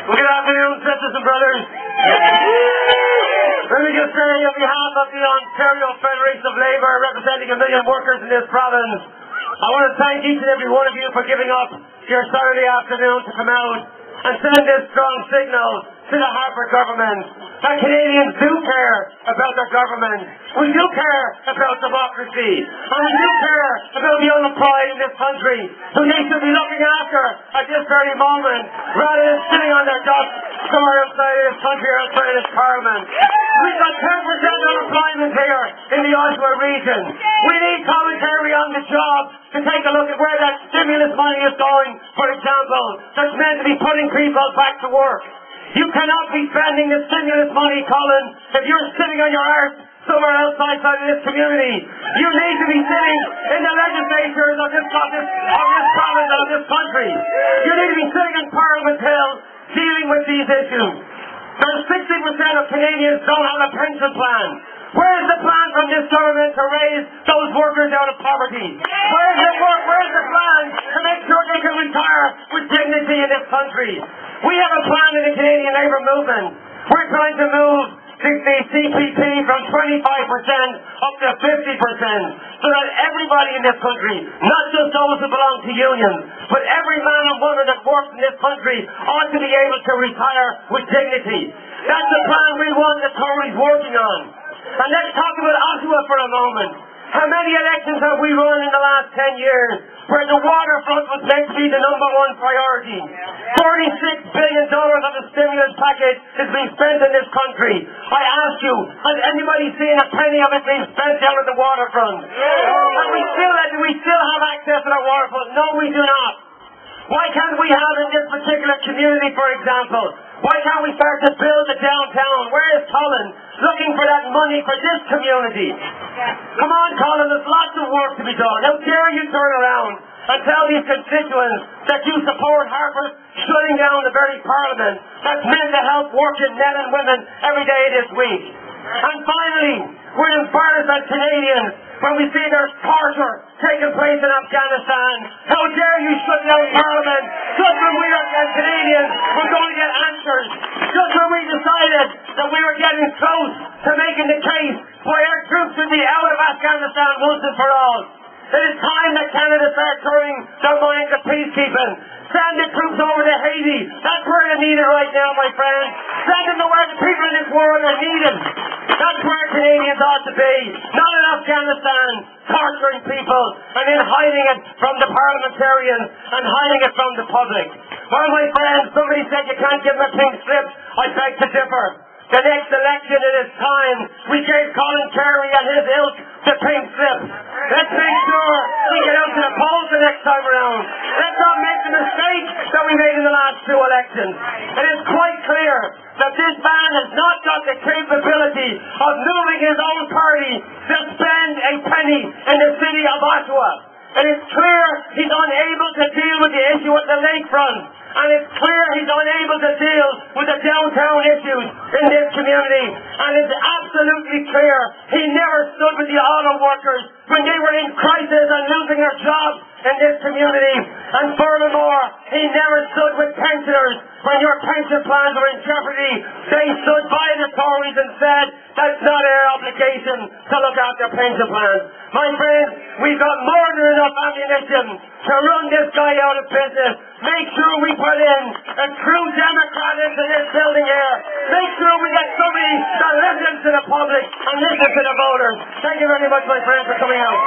Well, good afternoon, sisters and brothers. Let me just say, on behalf of the Ontario Federation of Labour, representing 1 million workers in this province, I want to thank each and every one of you for giving up your Saturday afternoon to come out and send this strong signal to the Harper government that Canadians do care about their government. We do care about democracy. And we do care about the unemployed in this country, who they should be looking after at this very moment, rather than sitting on their ducks somewhere outside of this country or outside of this parliament. We've got 10% unemployment here in the Oshawa region. We need commentary on the job to take a look at where that stimulus money is going, for example, that's meant to be putting people back to work. You cannot be spending the stimulus money, Colin, if you're sitting on your arse somewhere outside of this community. You need to be sitting in the legislatures of this province and of this country. You need to be sitting in Parliament Hill dealing with these issues. There's 60% of Canadians don't have a pension plan. Where's the plan from this government to raise those workers out of poverty? Where's the plan to make sure they can retire with dignity in this country? We have a plan in the Canadian Labour movement. We're trying to move the CPP from 25% up to 50%, so that everybody in this country, not just those who belong to unions, but every man and woman that works in this country ought to be able to retire with dignity. That's the plan we want the Tories working on. And let's talk about Oshawa for a moment. How many elections have we run in the last 10 years where the waterfront was meant to be the #1 priority? $46 billion of the stimulus package is being spent in this country. I ask you, has anybody seen a penny of it being spent down at the waterfront? And we still have access to the waterfront? No, we do not. Why can't we have in this particular community, for example, why can't we start to build the downtown? Where is Colin looking for that money for this community? Come on, Colin, there's lots of work to be done. How dare you turn around and tell these constituents that you support Harper shutting down the very parliament that's meant to help working men and women every day this week. And finally, we're embarrassed as Canadians when we see there's torture taking place in Afghanistan. How dare you shut down Parliament just when we as Canadians were going to get answers, just when we decided that we were getting close to making the case why our troops should be out of Afghanistan once and for all. It is time that Canada start turning their mind to peacekeeping. Send the troops over to Haiti. That's where they're needed right now, my friend. Send them to where the people in this world are needed. That's where Canadians ought to be. Not in Afghanistan, torturing people and then hiding it from the parliamentarians and hiding it from the public. Well, my friends, somebody said you can't give them a pink slip. I beg to differ. The next election, it is time we gave Colin Kerry and his ilk the pink slip. Let's make sure we get out to the polls the next time around. Let's not make the mistake that we made in the last 2 elections. It is quite clear that this man has not got the capability of moving his own party to spend a penny in the city of Oshawa. It is clear he's unable to deal with the issue at the lakefront. And it's clear he's unable to deal with the downtown issues in this community. And it's absolutely clear he never stood with the auto workers when they were in crisis and losing their jobs in this community. And furthermore, he never stood with pensioners when your pension plans were in jeopardy. They stood by the Tories and said, that's not our obligation to look after pension plans. My friends, we've got more than enough ammunition to run this guy out of business. Make sure we put in a true Democrat into this building here. Make sure we get somebody that listens to the public and listens to the voters. Thank you very much, my friends, for coming out.